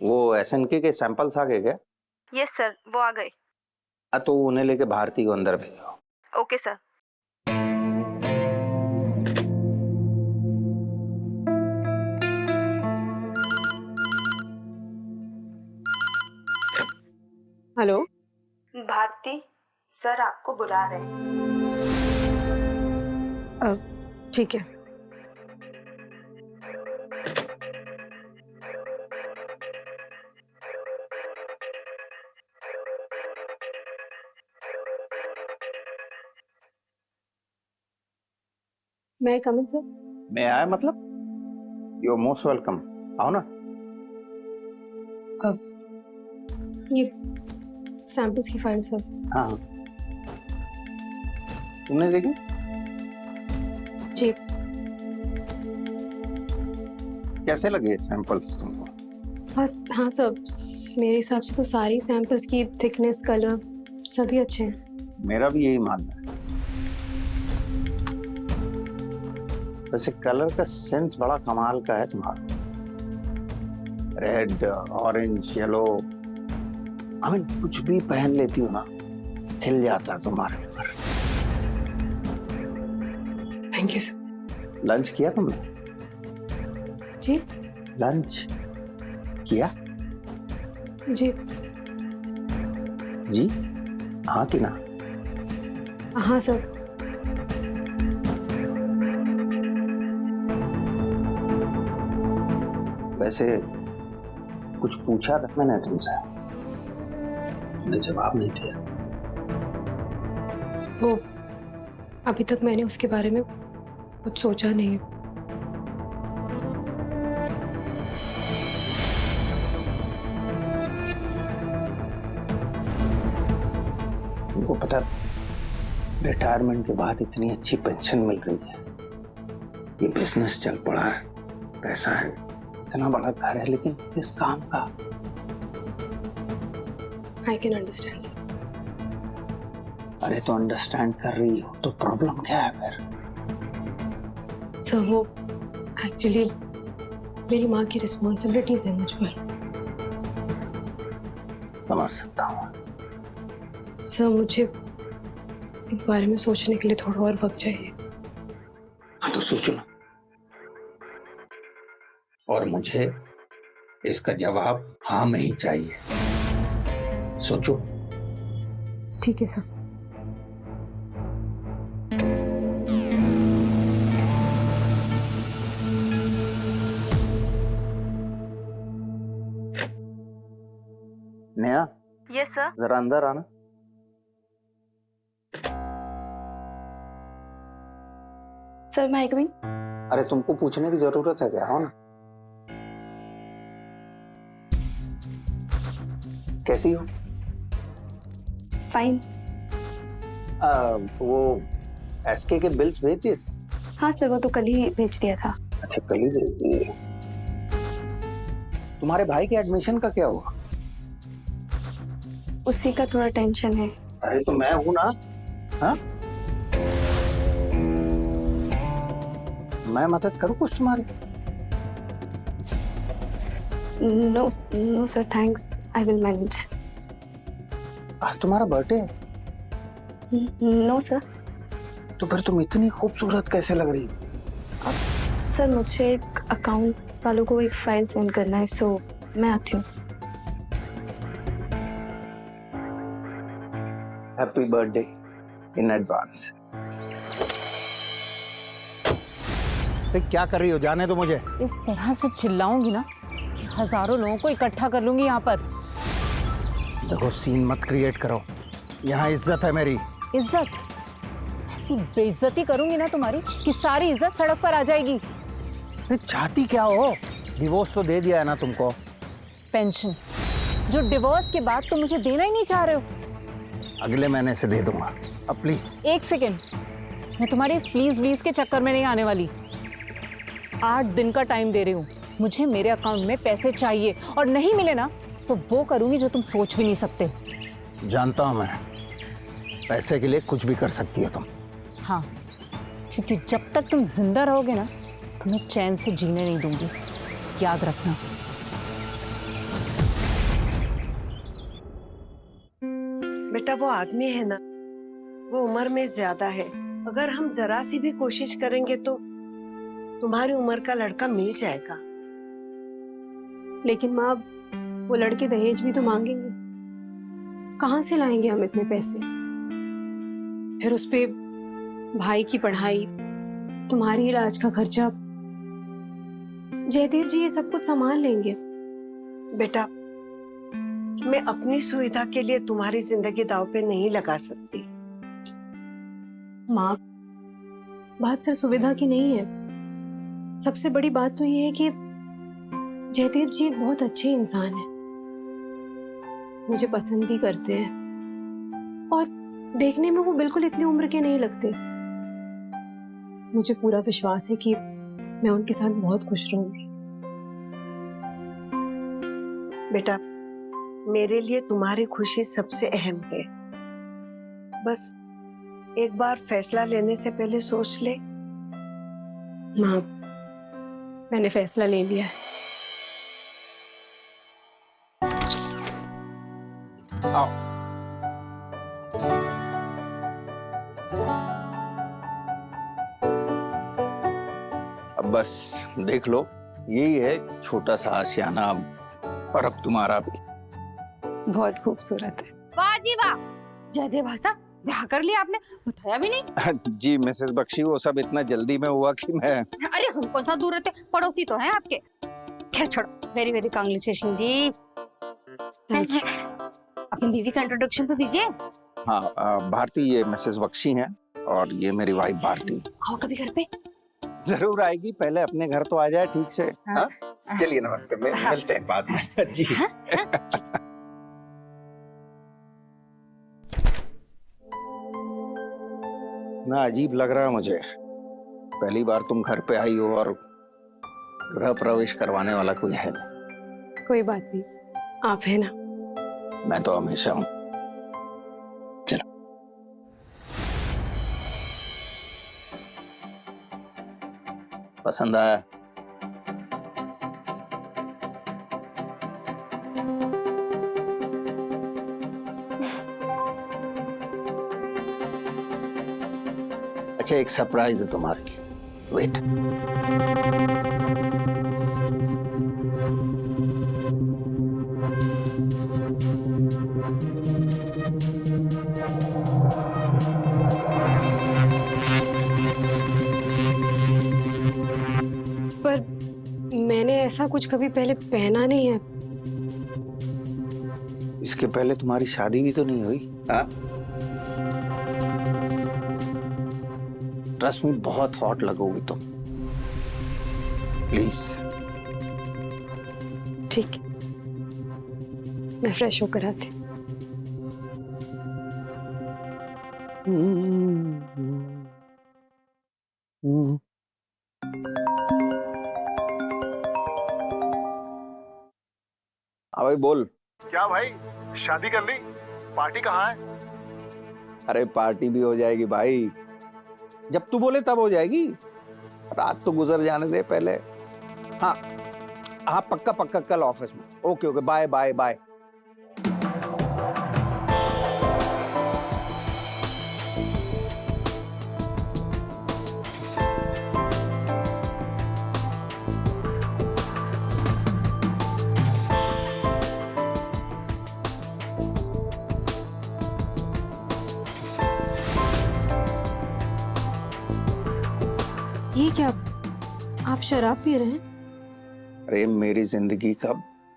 वो एसएनके के सैंपल्स आ गए क्या? यस सर, वो आ गए। तो उन्हें लेके भारती को अंदर भेजो। Okay sir. Hello Bharti sir आपको बुला रहे हैं। ठीक है। मैं कम इन सर? मैं आया मतलब? You are most welcome. आओ ना। ये सैंपल्स की फाइल सर। हाँ, तुमने देखी? जी। कैसे लगे सैंपल्स तुमको? हाँ सर, मेरे हिसाब से तो सारी सैंपल्स की थिकनेस, कलर सभी अच्छे हैं। मेरा भी यही मानना है। वैसे कलर का सेंस बड़ा कमाल का है तुम्हारा। Red, orange, yellow, I mean कुछ भी पहन लेती हो ना, खिल जाता है तुम्हारे ऊपर। Thank you sir. लंच किया तुमने? जी लंच किया? जी। जी हाँ कि ना? हाँ सर। वैसे कुछ पूछा था मैंने तुमसे, तुमने जवाब नहीं दिया। वो अभी तक मैंने उसके बारे में कुछ सोचा नहीं है। तुमको पता, रिटायरमेंट के बाद इतनी अच्छी पेंशन मिल रही है, ये बिजनेस चल पड़ा है, पैसा है, इतना बड़ा घर है, लेकिन किस काम का? I can understand sir. अरे तो अंडरस्टैंड कर रही हो तो प्रॉब्लम क्या है फिर? सर वो एक्चुअली मेरी माँ की रिस्पॉन्सिबिलिटीज है मुझ पर। समझ सकता हूँ। सर मुझे इस बारे में सोचने के लिए थोड़ा और वक्त चाहिए। हाँ तो सोचो ना, और मुझे इसका जवाब हाँ में ही चाहिए। सोचो। ठीक है सर। Neha, yes sir. जरा अंदर आना। सर मैं कमिंग? अरे तुमको पूछने की जरूरत है क्या? हो ना। कैसी हो? फाइन। वो एसके के बिल्स भेज दिए थे? हाँ सर, वो तो कल ही भेज दिया था। अच्छा, कल ही भेज दिए। तुम्हारे भाई के एडमिशन का क्या हुआ? उसी का थोड़ा टेंशन है। अरे तो मैं हूं ना। हाँ, मैं मदद करूं कुछ तुम्हारी? No no sir, thanks, I will manage. आज तुम्हारा बर्थडे है? No sir. तो फिर तुम इतनी खूबसूरत कैसे लग रही? सर मुझे एक अकाउंट वालों को एक फाइल सेंड करना है, सो मैं आती हूँ। Happy birthday in advance. क्या कर रही हो? जाने दो मुझे। इस तरह से चिल्लाऊंगी ना कि हजारों लोगों को इकट्ठा कर लूंगी यहाँ पर। देखो, सीन मत क्रिएट करो, यहाँ इज्जत है मेरी। इज्जत? ऐसी बेइज्जती करूंगी ना तुम्हारी कि सारी इज्जत सड़क पर आ जाएगी। चाहती क्या हो? डिवोर्स तो दे दिया है ना तुमको। पेंशन जो डिवोर्स के बाद तुम मुझे देना ही नहीं चाह रहे हो। अगले महीने से दे दूंगा। अब प्लीज। एक सेकेंड, मैं तुम्हारी इस प्लीज व्लीज के चक्कर में नहीं आने वाली। 8 दिन का टाइम दे रही हूँ, मुझे मेरे अकाउंट में पैसे चाहिए, और नहीं मिले ना तो वो करूंगी जो तुम सोच भी नहीं सकते। जानता हूं मैं, पैसे के लिए कुछ भी कर सकती हो तुम। हाँ, क्योंकि जब तक तुम जिंदा रहोगे ना, तुम्हें चैन से जीने नहीं दूंगी, याद रखना। बेटा वो आदमी है ना, वो उम्र में ज्यादा है। अगर हम जरा सी भी कोशिश करेंगे तो तुम्हारी उम्र का लड़का मिल जाएगा। लेकिन माँ, वो लड़के दहेज भी तो मांगेंगे, कहाँ से लाएंगे हम इतने पैसे? फिर उस पे भाई की पढ़ाई, तुम्हारी इलाज का खर्चा, जयदेव जी ये सब कुछ संभाल लेंगे। बेटा मैं अपनी सुविधा के लिए तुम्हारी जिंदगी दांव पे नहीं लगा सकती। माँ, बात सिर्फ सुविधा की नहीं है, सबसे बड़ी बात तो ये है कि जयदेव जी एक बहुत अच्छे इंसान हैं, मुझे पसंद भी करते हैं और देखने में वो बिल्कुल इतनी उम्र के नहीं लगते। मुझे पूरा विश्वास है कि मैं उनके साथ बहुत खुश रहूंगी। बेटा मेरे लिए तुम्हारी खुशी सबसे अहम है। बस एक बार फैसला लेने से पहले सोच ले। माँ, मैंने फैसला ले लिया है। आओ। अब बस देख लो, यही है छोटा सा आशियाना, और अब तुम्हारा भी। बहुत खूबसूरत है। वाह जी वाह, जयदेव भाषा ब्याह कर लिया आपने, बताया भी नहीं। जी मिसेस बख्शी, वो सब इतना जल्दी में हुआ कि मैं। अरे हम कौन सा दूर रहते, पड़ोसी तो हैं आपके। खैर छोड़ो, वेरी वेरी कांग्रेचुलेशन जी। अपनी बीवी का इंट्रोडक्शन तो दीजिए। हाँ, भारती, ये मिसेस बख्शी हैं और ये मेरी वाइफ भारती। आओ कभी घर पे। जरूर आएगी, पहले अपने घर तो आ जाए ठीक से। हाँ? चलिए नमस्ते, मिलते हैं बाद में। जी। ना अजीब लग रहा है मुझे, पहली बार तुम घर पे आई हो और गृह प्रवेश करवाने वाला कोई है नहीं। कोई बात नहीं, आप है ना। मैं तो हमेशा हूं। चलो। पसंद आया? अच्छा, एक सरप्राइज है तुम्हारे लिए, वेट। पर मैंने ऐसा कुछ कभी पहले पहना नहीं है। इसके पहले तुम्हारी शादी भी तो नहीं हुई। हाँ? ट्रस्ट में बहुत हॉट लगोगी तुम। प्लीज। ठीक है, मैं फ्रेश होकर आती। हाँ भाई बोल। क्या भाई, शादी कर ली? पार्टी कहाँ है? अरे पार्टी भी हो जाएगी भाई, जब तू बोले तब हो जाएगी। रात तो गुजर जाने दे पहले। हाँ हाँ, पक्का पक्का कल ऑफिस में। Okay okay, bye bye bye. ये क्या, आप शराब पी रहे हैं? अरे मेरी जिंदगी का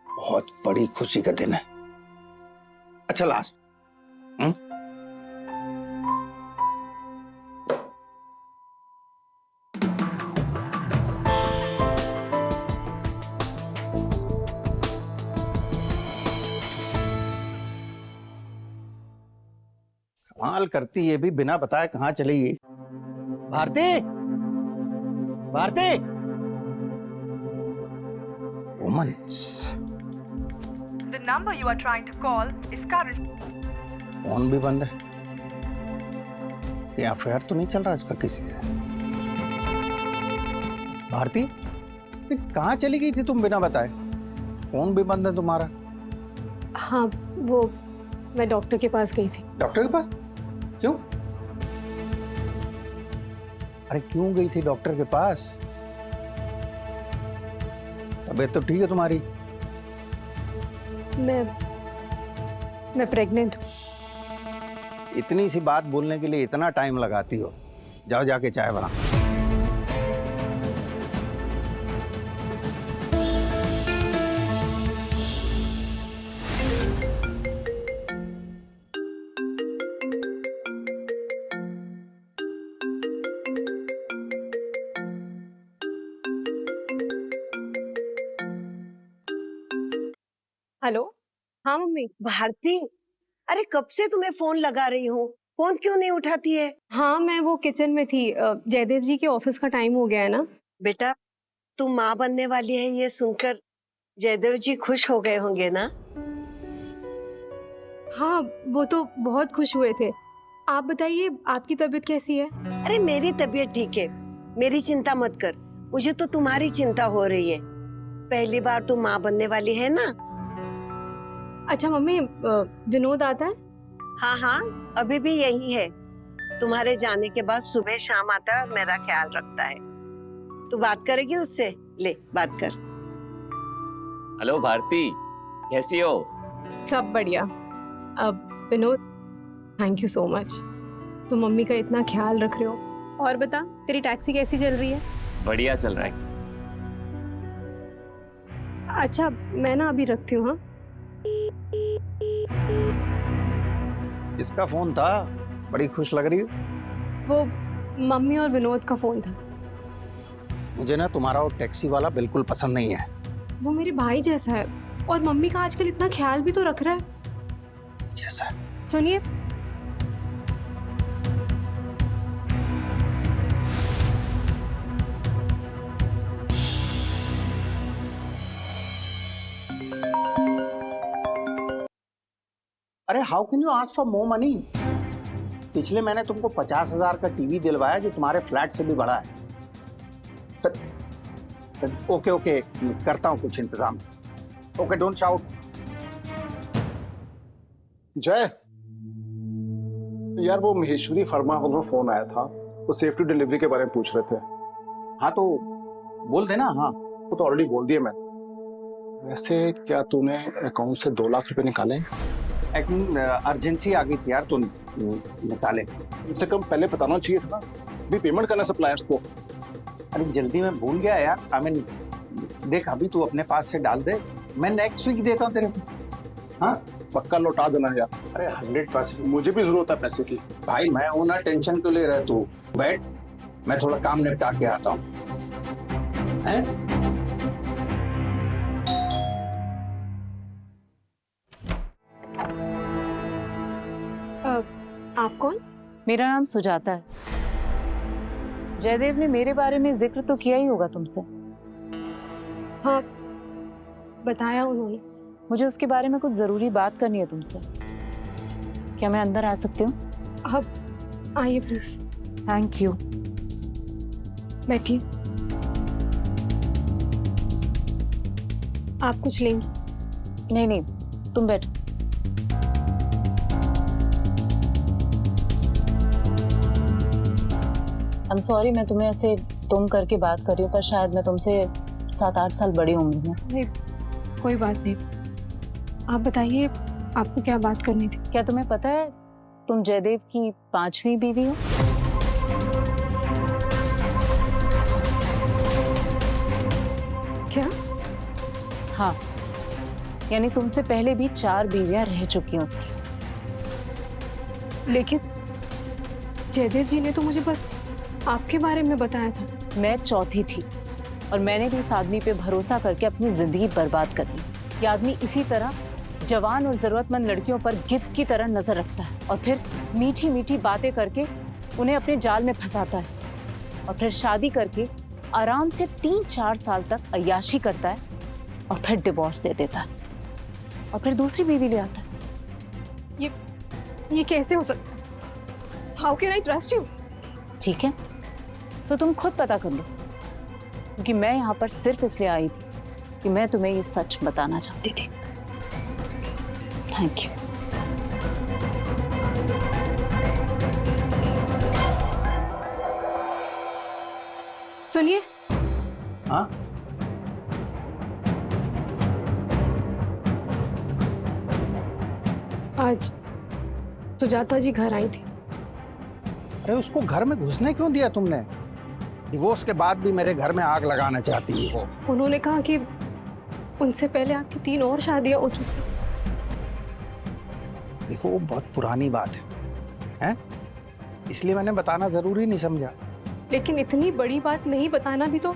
बहुत बड़ी खुशी का दिन है। अच्छा लास्ट। कमाल करती, ये भी बिना बताए कहाँ चली गई। Bharti, Bharti. Romance. The number you are trying to call is current. Phone भी बंद है। ये अफेयर तो नहीं चल रहा इसका किसी से? भारती, कहाँ चली गई थी तुम बिना बताए? फोन भी बंद है तुम्हारा। हाँ, वो मैं डॉक्टर के पास गई थी। डॉक्टर के पास? क्यों? अरे क्यों गई थी डॉक्टर के पास? तबीयत तो ठीक है तुम्हारी? मैं प्रेग्नेंट हूँ। इतनी सी बात बोलने के लिए इतना टाइम लगाती हो? जाओ जाके चाय बना। हेलो। हाँ मम्मी। भारती, अरे कब से तुम्हें फोन लगा रही हूँ, फोन क्यों नहीं उठाती है? हाँ मैं वो किचन में थी। जयदेव जी के ऑफिस का टाइम हो गया है ना। बेटा, तुम माँ बनने वाली है ये सुनकर जयदेव जी खुश हो गए होंगे ना? हाँ वो तो बहुत खुश हुए थे। आप बताइए आपकी तबीयत कैसी है? अरे मेरी तबीयत ठीक है, मेरी चिंता मत कर। मुझे तो तुम्हारी चिंता हो रही है। पहली बार तुम माँ बनने वाली है ना? अच्छा मम्मी, विनोद आता है? हाँ हाँ, अभी भी यही है। तुम्हारे जाने के बाद सुबह शाम आता है और मेरा ख्याल रखता है। तू बात करेगी उससे? ले बात कर। हेलो भारती, कैसी हो? सब बढ़िया। अब Vinod, thank you so much. तुम मम्मी का इतना ख्याल रख रहे हो। और बता, तेरी टैक्सी कैसी चल रही है? बढ़िया चल रहा है। अच्छा मैं ना अभी रखती हूँ। हाँ इसका फोन था? बड़ी खुश लग रही हो। वो मम्मी और विनोद का फोन था। मुझे ना तुम्हारा और टैक्सी वाला बिल्कुल पसंद नहीं है। वो मेरे भाई जैसा है और मम्मी का आजकल इतना ख्याल भी तो रख रहा है। जैसा? सुनिए, अरे how can you ask for more money? पिछले महीने तुमको 50,000 का टीवी दिलवाया जो तुम्हारे फ्लैट से भी बड़ा है। ओके ओके, करता हूँ कुछ इंतजाम। Okay, don't shout. जय यार, वो महेश्वरी फर्मा वालों का फोन आया था, वो सेफ्टी डिलीवरी के बारे में पूछ रहे थे। हाँ तो बोल देना। हाँ वो तो ऑलरेडी बोल दिया मैंने। वैसे क्या तूने अकाउंट से 2 लाख रुपए निकाले? एक अर्जेंसी आ गई थी यार, तो निकाले। इससे कम पहले बताना चाहिए था ना, भी पेमेंट करना सप्लायर्स को। अरे जल्दी में भूल गया यार। आई मीन देख, अभी तू अपने पास से डाल दे, मैं नेक्स्ट वीक देता हूँ तेरे को। हाँ पक्का लौटा देना यार। अरे 100%। मुझे भी जरूरत है पैसे की। भाई मैं हूं ना, टेंशन क्यों ले रहा है तू? बैठ, मैं थोड़ा काम निपटा के आता हूँ। आप कौन? मेरा नाम सुजाता है। जयदेव ने मेरे बारे में जिक्र तो किया ही होगा तुमसे। हाँ बताया उन्होंने। मुझे उसके बारे में कुछ जरूरी बात करनी है तुमसे। क्या मैं अंदर आ सकती हूँ? आप आइए प्लीज। Thank you. बैठिए। आप कुछ लेंगी? नहीं नहीं, तुम बैठो। I'm sorry, मैं तुम्हें ऐसे तुम करके बात कर रही हूँ, पर शायद मैं तुमसे 7-8 साल बड़ी उम्र में। नहीं कोई बात नहीं। आप बताइए आपको क्या बात करनी थी? क्या तुम्हें पता है तुम जयदेव की 5वीं बीवी हो? क्या? हाँ, यानी तुमसे पहले भी 4 बीवियां रह चुकी हैं उसकी। लेकिन जयदेव जी ने तो मुझे बस आपके बारे में बताया था। मैं चौथी थी और मैंने भी इस आदमी पे भरोसा करके अपनी जिंदगी बर्बाद कर दी। ये आदमी इसी तरह जवान और जरूरतमंद लड़कियों पर गिद्ध की तरह नजर रखता है और फिर मीठी मीठी बातें करके उन्हें अपने जाल में फंसाता है और फिर शादी करके आराम से 3-4 साल तक अय्याशी करता है और फिर डिवोर्स दे देता है और फिर दूसरी बीवी ले आता है। ये कैसे हो सकता? How can I trust you? ठीक है, तो तुम खुद पता कर लो, क्योंकि मैं यहाँ पर सिर्फ इसलिए आई थी कि मैं तुम्हें ये सच बताना चाहती थी। Thank you. सुनिए, हाँ आज सुजाता जी घर आई थी। अरे उसको घर में घुसने क्यों दिया तुमने? डिवोर्स के बाद भी मेरे घर में आग लगाना चाहती है वो। उन्होंने कहा कि उनसे पहले आपकी 3 और शादियां हो चुकी। देखो वो बहुत पुरानी बात है? इसलिए मैंने बताना जरूरी नहीं समझा। लेकिन इतनी बड़ी बात नहीं बताना भी तो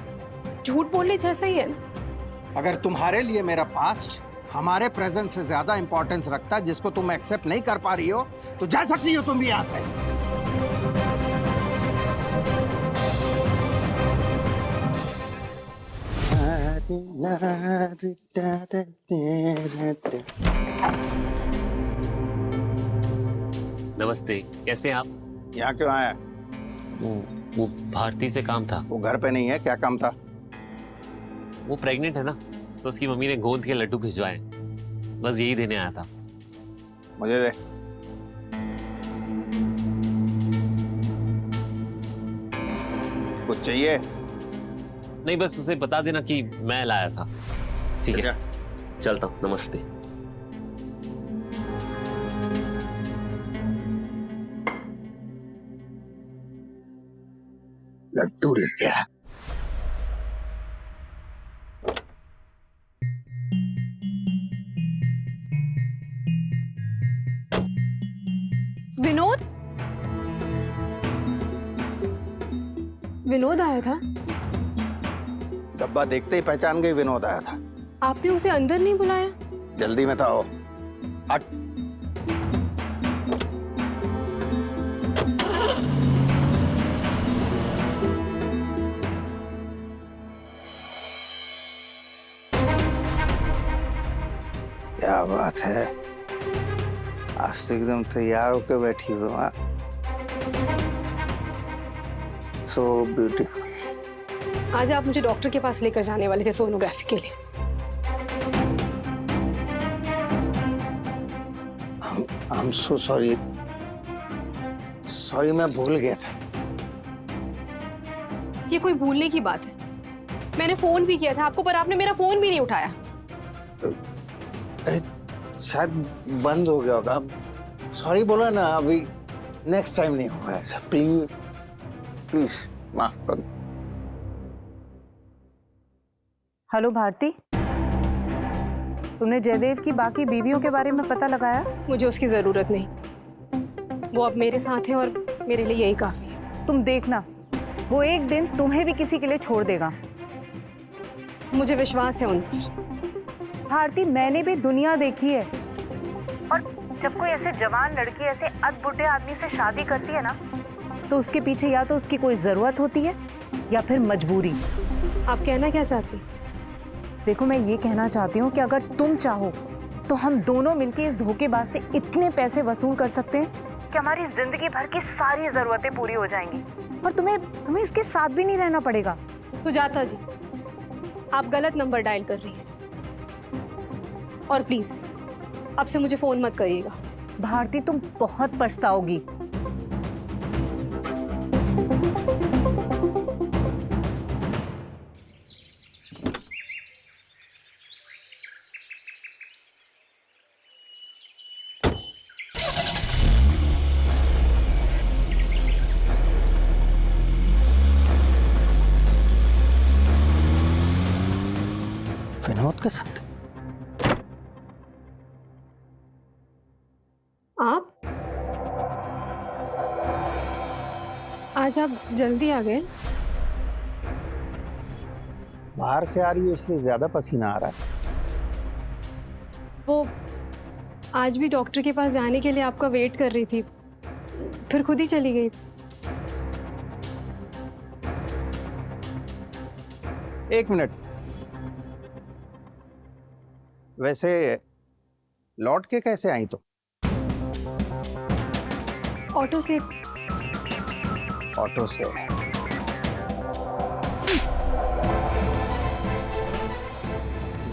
झूठ बोलने जैसा ही है ना। अगर तुम्हारे लिए मेरा पास्ट हमारे प्रेजेंट से ज्यादा इंपॉर्टेंस रखता है, जिसको तुम एक्सेप्ट नहीं कर पा रही हो, तो जा सकती हो तुम भी यहाँ से। नमस्ते, कैसे हैं आप? यहाँ क्यों आया? वो भारती से काम था। वो घर पे नहीं है? क्या काम था? वो प्रेग्नेंट है ना, तो उसकी मम्मी ने गोंद के लड्डू भिजवाए, बस यही देने आया था। मुझे दे। कुछ चाहिए? नहीं, बस उसे बता देना कि मैं लाया था। ठीक है, चलता हूँ। नमस्ते। लड्डू लेके आया। विनोद, विनोद आया था? डब्बा देखते ही पहचान गई विनोद आया था। आपने उसे अंदर नहीं बुलाया? जल्दी में था वो। हट। क्या बात है, आज तो एकदम तैयार होकर बैठी हो। So beautiful. आज आप मुझे डॉक्टर के पास लेकर जाने वाले थे सोनोग्राफी के लिए। I am so sorry. Sorry, मैं भूल गया था। ये कोई भूलने की बात है? मैंने फोन भी किया था आपको, पर आपने मेरा फोन भी नहीं उठाया। शायद बंद हो गया होगा। सॉरी बोला ना, अभी नेक्स्ट टाइम नहीं होगा ऐसा। प्लीज प्लीज माफ करो। हेलो भारती, तुमने जयदेव की बाकी बीवियों के बारे में पता लगाया? मुझे उसकी जरूरत नहीं। वो अब मेरे साथ है और मेरे लिए यही काफी है। तुम देखना, वो एक दिन तुम्हें भी किसी के लिए छोड़ देगा। मुझे विश्वास है उन पर। भारती, मैंने भी दुनिया देखी है, और जब कोई ऐसे जवान लड़की ऐसे अधबुढ़े आदमी से शादी करती है ना, तो उसके पीछे या तो उसकी कोई जरूरत होती है या फिर मजबूरी। आप कहना क्या चाहती? देखो, मैं ये कहना चाहती हूँ कि अगर तुम चाहो तो हम दोनों मिलकर इस धोखेबाज से इतने पैसे वसूल कर सकते हैं कि हमारी जिंदगी भर की सारी जरूरतें पूरी हो जाएंगी, और तुम्हें इसके साथ भी नहीं रहना पड़ेगा। तो जाता जी, आप गलत नंबर डायल कर रही हैं, और प्लीज अब से मुझे फोन मत करिएगा। भारती, तुम बहुत पछताओगी। विनोद के साथ? आप आज आप जल्दी आ गए? बाहर से आ रही है इसलिए ज्यादा पसीना आ रहा है। वो आज भी डॉक्टर के पास जाने के लिए आपका वेट कर रही थी, फिर खुद ही चली गई। एक मिनट, वैसे लौट के कैसे आई तुम? ऑटो से। ऑटो से?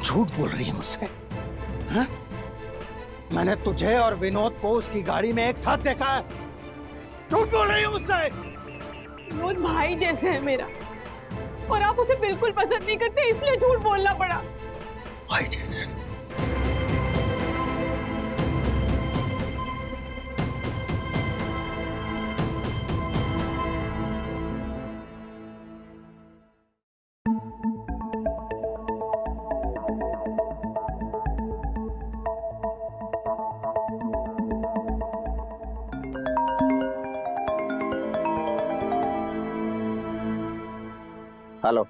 झूठ बोल रही है मुझसे? हाँ? मैंने तुझे और विनोद को उसकी गाड़ी में एक साथ देखा है। झूठ बोल रही है मुझसे? विनोद भाई जैसे है मेरा, और आप उसे बिल्कुल पसंद नहीं करते, इसलिए झूठ बोलना पड़ा। हेलो।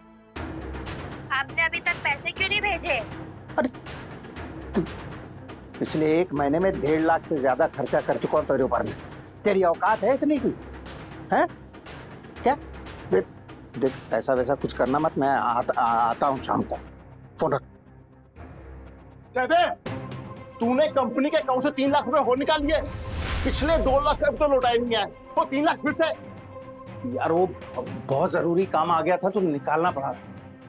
आपने अभी तक पैसे क्यों नहीं भेजे? पिछले 1 महीने में 1.5 लाख से ज्यादा खर्चा कर चुका हूँ तेरे ऊपर में। तेरी औकात है इतनी की? है क्या? देख ऐसा वैसा कुछ करना मत, मैं आता हूँ शाम को। फोन रख। तूने कंपनी के अकाउंट से 3 लाख रुपए और निकाल लिए। पिछले 2 लाख रुपए तो लौटाए नहीं है, वो 3 लाख फिर से। यार वो बहुत जरूरी काम आ गया था तो निकालना पड़ा।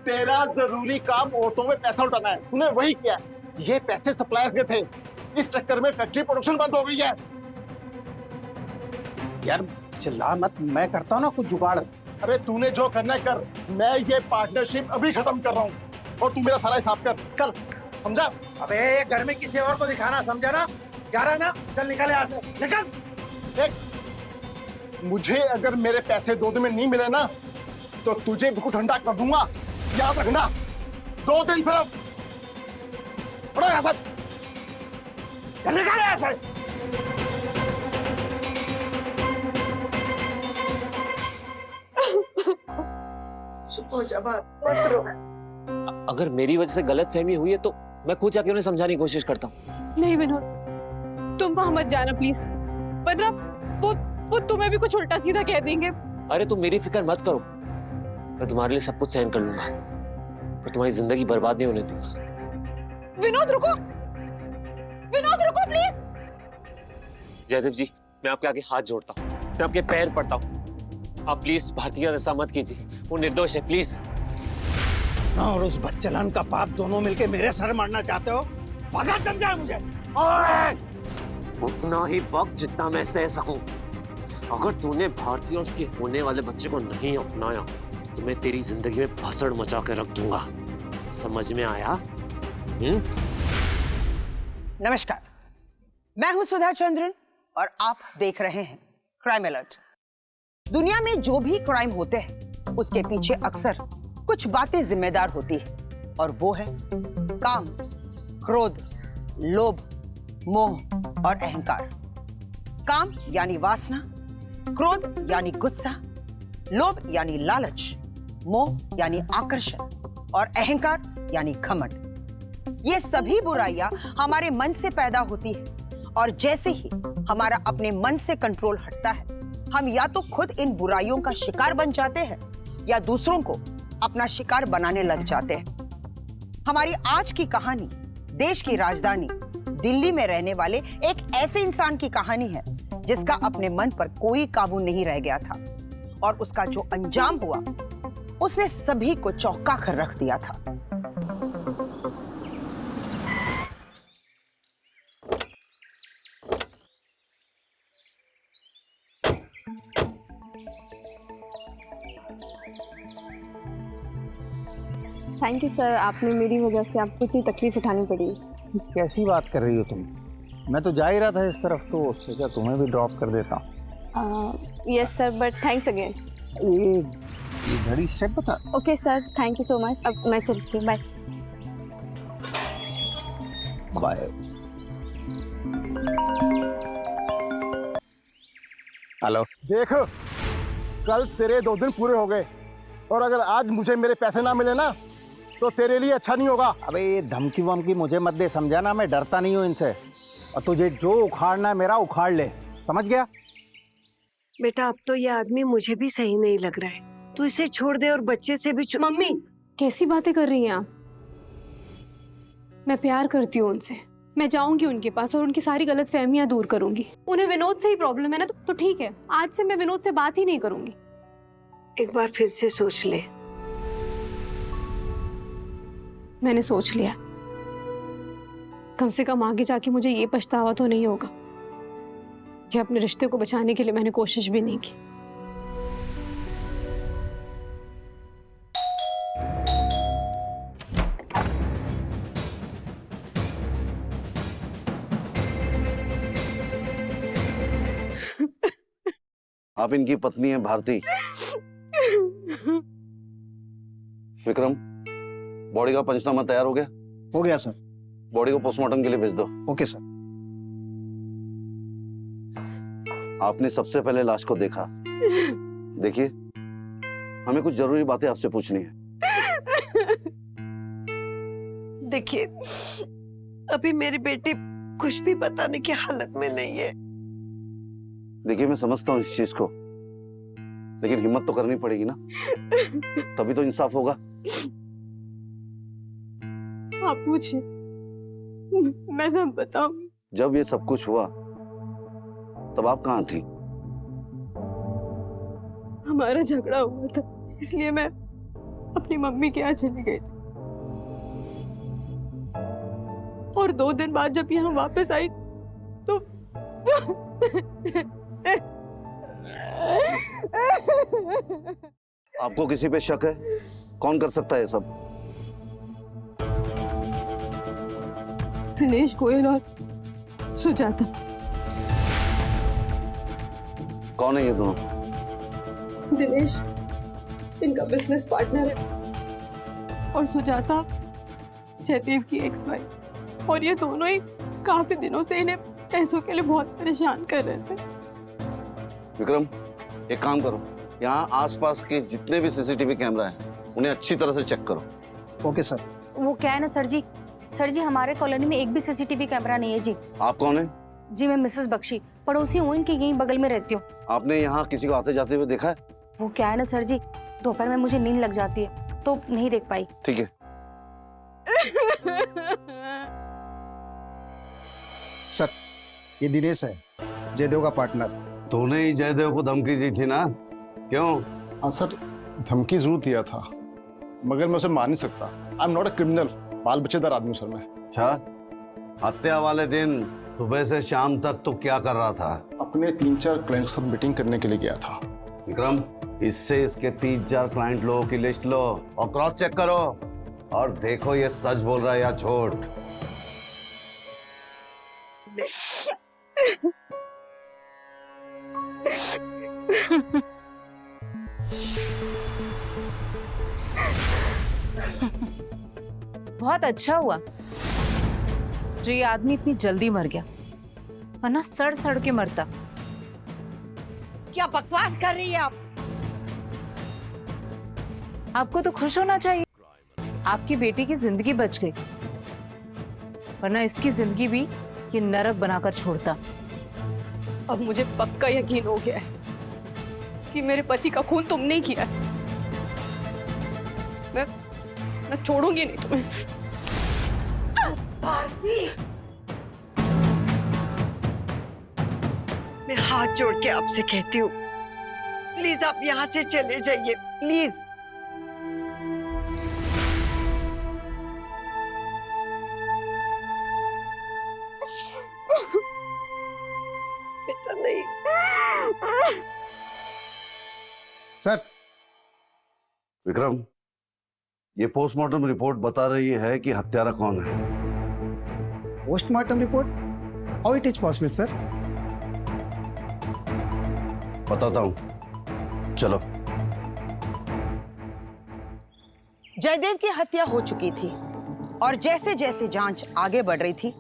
तेरा जरूरी काम औरतों में पैसा उठाना है, तूने वही किया। ये पैसे सप्लायर्स के थे, इस चक्कर में फैक्ट्री प्रोडक्शन बंद हो गई है। यार चिल्ला मत, मैं करता हूँ ना कुछ जुगाड़। अरे तूने जो करना है कर, मैं ये पार्टनरशिप अभी खत्म कर रहा हूँ और तू मेरा सारा हिसाब कर कल, समझा? अबे घर में किसी और को दिखाना, समझा ना? जा रहा है ना? चल निकल यहाँ से, निकल। देख, मुझे अगर मेरे पैसे 2 दिन में नहीं मिले ना तो तुझे बिल्कुल ठंडा कर दूंगा, याद रखना। 2 दिन फिर उड़ो यहाँ से, निकल यहाँ से। चुप हो जा, मत रो। अगर मेरी वजह से गलतफहमी हुई है तो मैं खुद जाके उन्हें समझाने की कोशिश करता हूँ। नहीं विनोद, तुम वहां मत जाना प्लीज, वरना वो तुम्हें भी कुछ उल्टा सीधा कह देंगे। अरे तुम मेरी फिक्र मत करो, मैं तुम्हारे लिए सब कुछ सहन कर लूंगा और तुम्हारी जिंदगी बर्बाद नहीं होने दूंगा। विनोद रुको, विनोद रुको प्लीज। जयदेव जी, मैं आपके आगे हाथ जोड़ता हूँ, मैं आपके पैर पड़ता हूँ, आप प्लीज भारती का ऐसा मत कीजिए, वो निर्दोष है, प्लीज। और उस बच्चलन का बाप दोनों मिलके मेरे सर मारना चाहते हो? पता चल जाए मुझे। उतना ही वक्त जितना मैं सह सकूं। अगर तूने भारती और उसके होने वाले बच्चे को नहीं अपनाया तो मैं तेरी जिंदगी में भसड़ मचा के रख दूंगा, समझ में आया? नमस्कार, मैं हूं सुधा चंद्रन और आप देख रहे हैं क्राइम अलर्ट। दुनिया में जो भी क्राइम होते हैं उसके पीछे अक्सर कुछ बातें जिम्मेदार होती है, और वो है काम, क्रोध, लोभ, मोह और अहंकार। काम यानी वासना, क्रोध यानी गुस्सा, लोभ यानी लालच, मोह यानी आकर्षण और अहंकार यानी घमंड। ये सभी बुराइयां हमारे मन से पैदा होती है, और जैसे ही हमारा अपने मन से कंट्रोल हटता है, हम या तो खुद इन बुराइयों का शिकार बन जाते हैं या दूसरों को अपना शिकार बनाने लग जाते हैं। हमारी आज की कहानी देश की राजधानी दिल्ली में रहने वाले एक ऐसे इंसान की कहानी है जिसका अपने मन पर कोई काबू नहीं रह गया था, और उसका जो अंजाम हुआ उसने सभी को चौंका कर रख दिया था। थैंक यू सर, आपने मेरी वजह से आपको इतनी तकलीफ उठानी पड़ी। कैसी बात कर रही हो तुम? मैं तो जा ही रहा था इस तरफ, तो सोचा तुम्हें भी ड्रॉप कर देता हूँ। Yes sir, but thanks again. ये घड़ी स्टेप बता। Okay sir, thank you so much. अब मैं चलती हूँ, बाय बाय। हेलो। देख, कल तेरे 2 दिन पूरे हो गए, और अगर आज मुझे मेरे पैसे ना मिले ना तो तेरे लिए अच्छा नहीं होगा। अबे ये धमकी वमकी मुझे मत दे, समझा ना? मैं डरता नहीं हूँ इनसे, और तुझे जो उखाड़ना है मेरा उखाड़ ले, समझ गया? बेटा, अब तो ये आदमी मुझे भी सही नहीं लग रहा है, तू इसे छोड़ दे और बच्चे से भी मम्मी, कैसी बातें कर रही हैं आप? मैं प्यार करती हूँ उनसे, मैं जाऊंगी उनके पास और उनकी सारी गलतफहमियां दूर करूंगी। उन्हें विनोद से ही प्रॉब्लम है ना, तो ठीक है, आज से मैं विनोद से बात ही नहीं करूंगी। एक बार फिर से सोच ले। मैंने सोच लिया, कम से कम आगे जाके मुझे ये पछतावा तो नहीं होगा कि अपने रिश्ते को बचाने के लिए मैंने कोशिश भी नहीं की। आप इनकी पत्नी हैं भारती। विक्रम, बॉडी का पंचनामा तैयार हो गया? हो गया सर। बॉडी को पोस्टमार्टम के लिए भेज दो। Okay sir. आपने सबसे पहले लाश को देखा। देखिए, हमें कुछ जरूरी बातें आपसे पूछनी है। देखिए, अभी मेरी बेटी कुछ भी बताने की हालत में नहीं है। देखिए, मैं समझता हूँ इस चीज को, लेकिन हिम्मत तो करनी पड़ेगी ना, तभी तो इंसाफ होगा। आप पूछिए, मैं सब बताऊंगी। जब ये सब कुछ हुआ तब आप कहाँ थी? हमारा झगड़ा हुआ था, इसलिए मैं अपनी मम्मी के यहाँ चली गई थी। और 2 दिन बाद जब यहाँ वापस आई तो आपको किसी पे शक है? कौन कर सकता है ये सब? दिनेश गोयल और सुजाता। कौन है ये दोनों? दिनेश इनका बिजनेस पार्टनर है और सुजाता जयदेव की एक्स वाइफ। और ये दोनों ही काफी दिनों से इन्हें पैसों के लिए बहुत परेशान कर रहे थे। विक्रम, एक काम करो, यहाँ आसपास के जितने भी सीसीटीवी कैमरा हैं उन्हें अच्छी तरह से चेक करो। Okay sir. वो क्या है ना सर जी हमारे कॉलोनी में एक भी सीसीटीवी कैमरा नहीं है जी। आप कौन है? जी मैं मिसेस बख्शी, पड़ोसी हूँ इनकी, यहीं बगल में रहती हूँ। आपने यहाँ किसी को आते जाते हुए देखा है? वो क्या है ना सर जी, दोपहर में मुझे नींद लग जाती है तो नहीं देख पाई। ठीक है। सर, ये दिनेश है, जयदेव का पार्टनर। तूने ही जयदेव को धमकी दी थी ना? क्यों? हाँ सर, धमकी जरूर दिया था, मगर मैं उसे मान नहीं सकता। I am not a criminal, बाल बच्चेदार आदमी सर मैं। अच्छा, हत्या वाले दिन सुबह से शाम तक तो क्या कर रहा था? अपने 3-4 क्लाइंट के साथ मीटिंग करने के लिए गया था। विक्रम, इससे इसके 3-4 क्लाइंट लोगों की लिस्ट लो और क्रॉस चेक करो और देखो ये सच बोल रहा है या झूठ। बहुत अच्छा हुआ जो ये आदमी इतनी जल्दी मर गया, वरना सड़ सड़ के मरता। क्या बकवास कर रही है आप? आपको तो खुश होना चाहिए, आपकी बेटी की जिंदगी बच गई, वरना इसकी जिंदगी भी ये नरक बनाकर छोड़ता। अब मुझे पक्का यकीन हो गया है कि मेरे पति का खून तुमने ही किया है। मैं छोड़ूंगी नहीं तुम्हें। भारती, मैं हाथ जोड़ के आपसे कहती हूँ, प्लीज आप यहाँ से चले जाइए, प्लीज। बेटा नहीं। सर, विक्रम, ये पोस्टमार्टम रिपोर्ट बता रही है कि हत्यारा कौन है। Postmortem report? How it is possible sir? बताता हूं, चलो। जयदेव की हत्या हो चुकी थी और जैसे जैसे जांच आगे बढ़ रही थी,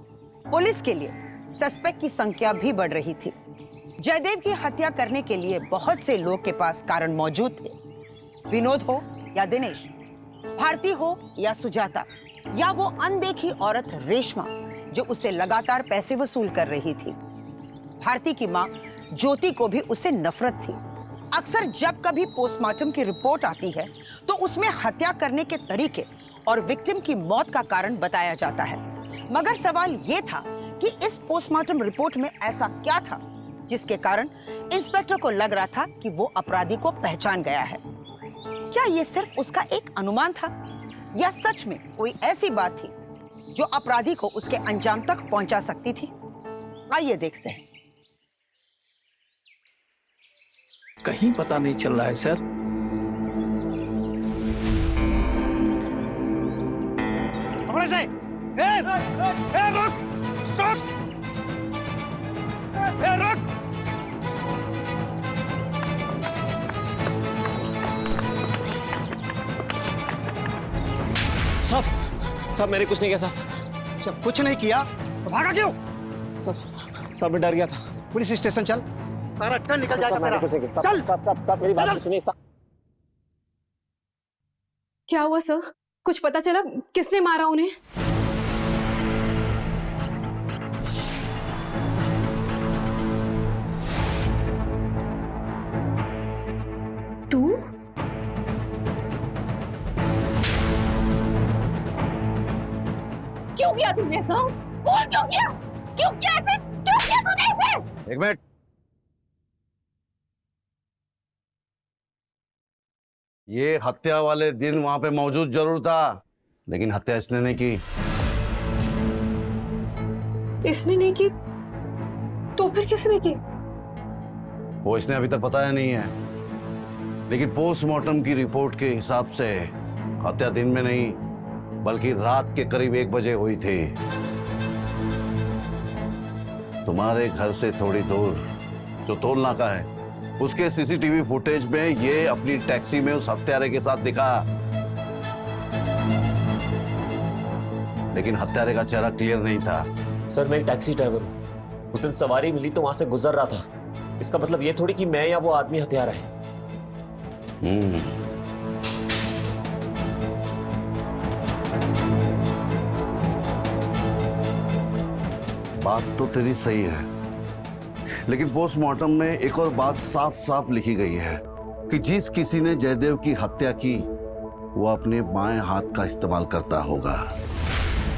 पुलिस के लिए सस्पेक्ट की संख्या भी बढ़ रही थी। जयदेव की हत्या करने के लिए बहुत से लोग के पास कारण मौजूद थे। विनोद हो या दिनेश, भारती हो या सुजाता, या वो अनदेखी औरत रेशमा जो उससे लगातार पैसे वसूल कर रही थी। भारती की मां ज्योति को भी उससे नफरत थी। अक्सर जब कभी पोस्टमार्टम की रिपोर्ट आती है तो उसमें हत्या करने के तरीके और विक्टिम की मौत का कारण बताया जाता है, मगर सवाल ये था कि इस पोस्टमार्टम रिपोर्ट में ऐसा क्या था जिसके कारण इंस्पेक्टर को लग रहा था कि वो अपराधी को पहचान गया है। क्या ये सिर्फ उसका एक अनुमान था या सच में कोई ऐसी बात थी जो अपराधी को उसके अंजाम तक पहुंचा सकती थी? आइए देखते हैं। कहीं पता नहीं चल रहा है सर। साहब मैंने कुछ नहीं किया साहब। जब कुछ नहीं किया तो भागा क्यों? साहब मैं डर गया था। पुलिस स्टेशन चल, सारा टन निकल जाएगा तेरा। चल साहब मेरी बात सुनिए साहब। क्या हुआ सर? कुछ पता चला किसने मारा उन्हें? तू? क्यों किया तूने ऐसा? बोल क्यों किया? क्यों किया ऐसे? क्यों किया तूने ऐसे? एक मिनट। ये हत्या वाले दिन वहां पे मौजूद जरूर था, लेकिन हत्या इसने नहीं की। इसने नहीं की तो फिर किसने की? वो इसने अभी तक बताया नहीं है, लेकिन पोस्टमार्टम की रिपोर्ट के हिसाब से हत्या दिन में नहीं बल्कि रात के करीब 1 बजे हुई थी। तुम्हारे घर से थोड़ी दूर जो टोल नाका है उसके सीसीटीवी फुटेज में ये अपनी टैक्सी में उस हत्यारे के साथ दिखा, लेकिन हत्यारे का चेहरा क्लियर नहीं था। सर मैं एक टैक्सी ड्राइवर हूँ, उस दिन सवारी मिली तो वहां से गुजर रहा था। इसका मतलब ये थोड़ी कि मैं या वो आदमी हत्यारा है। बात तो तेरी सही है, लेकिन पोस्टमार्टम में एक और बात साफ साफ लिखी गई है कि जिस किसी ने जयदेव की हत्या की वो अपने बाएं हाथ का इस्तेमाल करता होगा,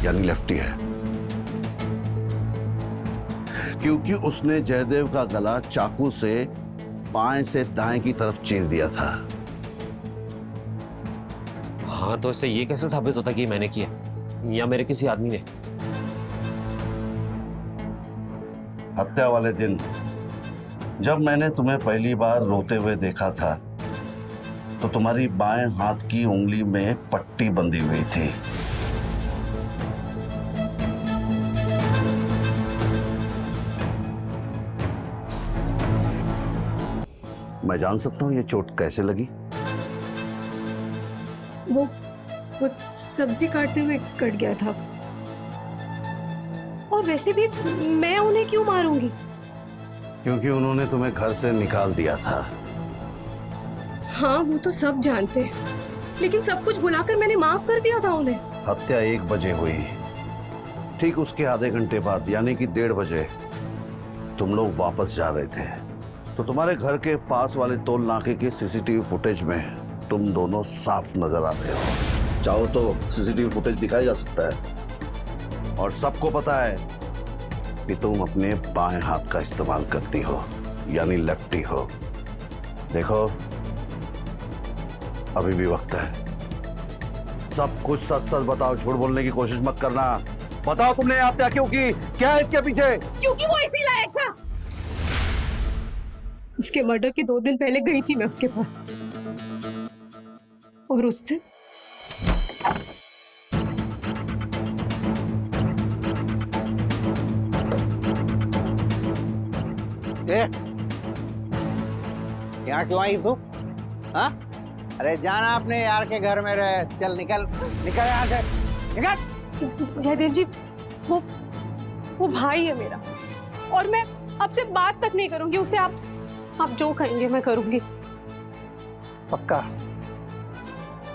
यानी लेफ्टी है, क्योंकि उसने जयदेव का गला चाकू से बाएं से दाएं की तरफ चीर दिया था। हाँ तो इससे ये कैसे साबित होता कि मैंने किया या मेरे किसी आदमी ने? हत्या वाले दिन जब मैंने तुम्हें पहली बार रोते हुए देखा था तो तुम्हारी बाएं हाथ की उंगली में पट्टी बंधी हुई थी। मैं जान सकता हूं ये चोट कैसे लगी? वो सब्जी काटते हुए कट गया था। और वैसे भी मैं उन्हें क्यों मारूंगी? क्योंकि उन्होंने तुम्हें घर से निकाल दिया था। हाँ वो तो सब जानते हैं, लेकिन सब कुछ भुलाकर मैंने माफ कर दिया था उन्हें। हत्या 1 बजे हुई, ठीक उसके आधे घंटे बाद यानी कि 1:30 बजे तुम लोग वापस जा रहे थे, तो तुम्हारे घर के पास वाले टोल नाके के सीसीटीवी फुटेज में तुम दोनों साफ नजर आ रहे हो। चाहो तो सीसीटीवी फुटेज दिखाया जा सकता है, और सबको पता है कि तुम अपने बाएं हाथ का इस्तेमाल करती हो, यानी लेफ्टी हो। देखो अभी भी वक्त है, सब कुछ सच सच बताओ, झूठ बोलने की कोशिश मत करना। बताओ तुमने हत्या क्यों की? क्या है इसके पीछे? क्योंकि वो इसी लायक था। उसके मर्डर के 2 दिन पहले गई थी मैं उसके पास, और उस दिन यहाँ क्यों आई तू? हाँ? अरे जाना अपने यार के घर में रहे। चल निकल निकल यहाँ से, निकल। जयदेव जी वो भाई है मेरा, और मैं आपसे बात तक नहीं करूंगी उससे। आप जो कहेंगे मैं करूंगी। पक्का?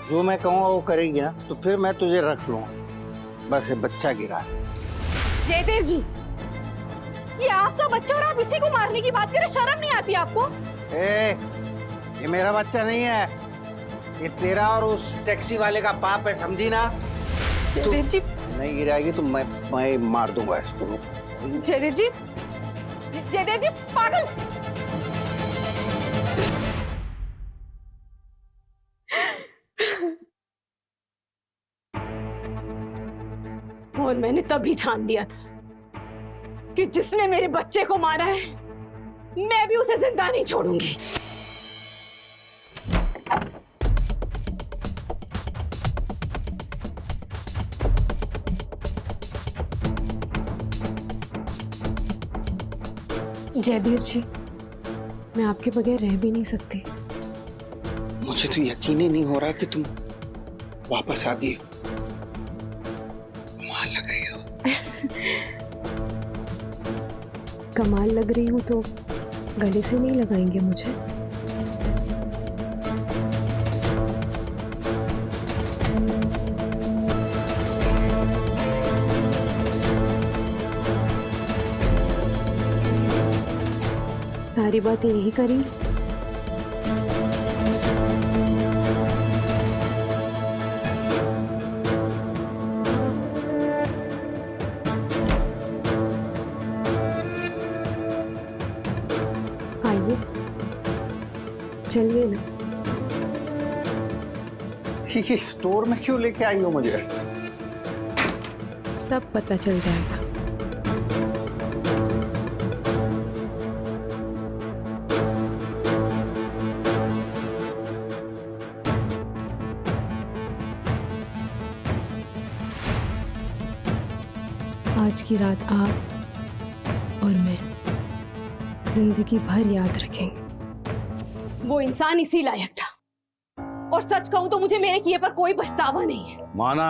जो मैं कहूँगा वो करेगी ना, तो फिर मैं तुझे रख लूंगा। बस ये बच्चा गिरा। जयदेव जी ये आपका बच्चा और आप इसी को मारने की बात करें, शर्म नहीं आती आपको? ये मेरा बच्चा नहीं है, ये तेरा और उस टैक्सी वाले का पाप है, समझी ना? जयदेव जी नहीं गिराएगी तो मैं मार दूंगा इसको। जयदेव जी, जयदेव जी पागल। और मैंने तभी ठान लिया था कि जिसने मेरे बच्चे को मारा है मैं भी उसे जिंदा नहीं छोड़ूंगी। जयदेव जी मैं आपके बगैर रह भी नहीं सकती। मुझे तो यकीन ही नहीं हो रहा कि तुम वापस आ गई। कमाल लग रही हूँ तो गले से नहीं लगाएंगे मुझे? सारी बातें यही करी। आइए, चलिए ना। ये स्टोर में क्यों लेके आई हो मुझे? सब पता चल जाएगा। आज की रात आप और मैं जिंदगी भर याद रखेंगे। वो इंसान इसी लायक था, और सच कहूं तो मुझे मेरे किए पर कोई पछतावा नहीं है। माना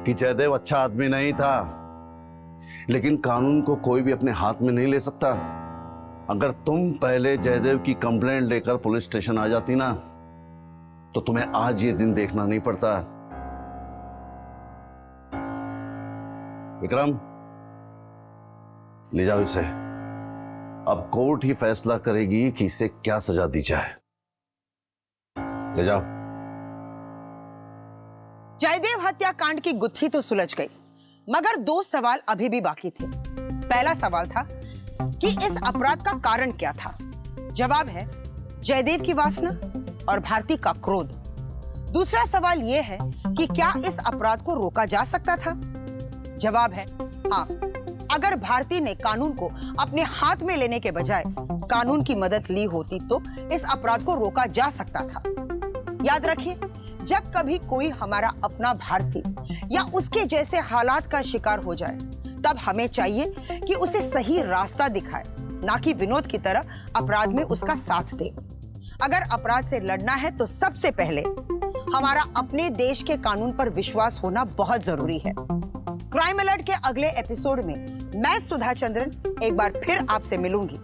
कि जयदेव अच्छा आदमी नहीं था, लेकिन कानून को कोई भी अपने हाथ में नहीं ले सकता। अगर तुम पहले जयदेव की कंप्लेंट लेकर पुलिस स्टेशन आ जाती ना, तो तुम्हें आज ये दिन देखना नहीं पड़ता। विक्रम, ले जाओ इसे। अब कोर्ट ही फैसला करेगी कि इसे क्या सजा दी जाए। ले जाओ। जयदेव हत्याकांड की गुत्थी तो सुलझ गई, मगर 2 सवाल अभी भी बाकी थे। पहला सवाल था कि इस अपराध का कारण क्या था। जवाब है जयदेव की वासना और भारती का क्रोध। दूसरा सवाल यह है कि क्या इस अपराध को रोका जा सकता था। जवाब है हाँ, अगर भारती ने कानून को अपने हाथ में लेने के बजाय कानून की मदद ली होती तो इस अपराध को रोका जा सकता था। याद रखिए, जब कभी कोई हमारा अपना भारती या उसके जैसे हालात का शिकार हो जाए, तब हमें चाहिए कि उसे सही रास्ता दिखाए, ना कि विनोद की तरह अपराध में उसका साथ दे। अगर अपराध से लड़ना है तो सबसे पहले हमारा अपने देश के कानून पर विश्वास होना बहुत जरूरी है। क्राइम अलर्ट के अगले एपिसोड में मैं सुधा चंद्रन एक बार फिर आपसे मिलूंगी।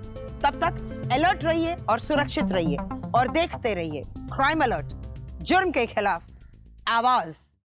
तब तक अलर्ट रहिए और सुरक्षित रहिए और देखते रहिए क्राइम अलर्ट, जुर्म के खिलाफ आवाज।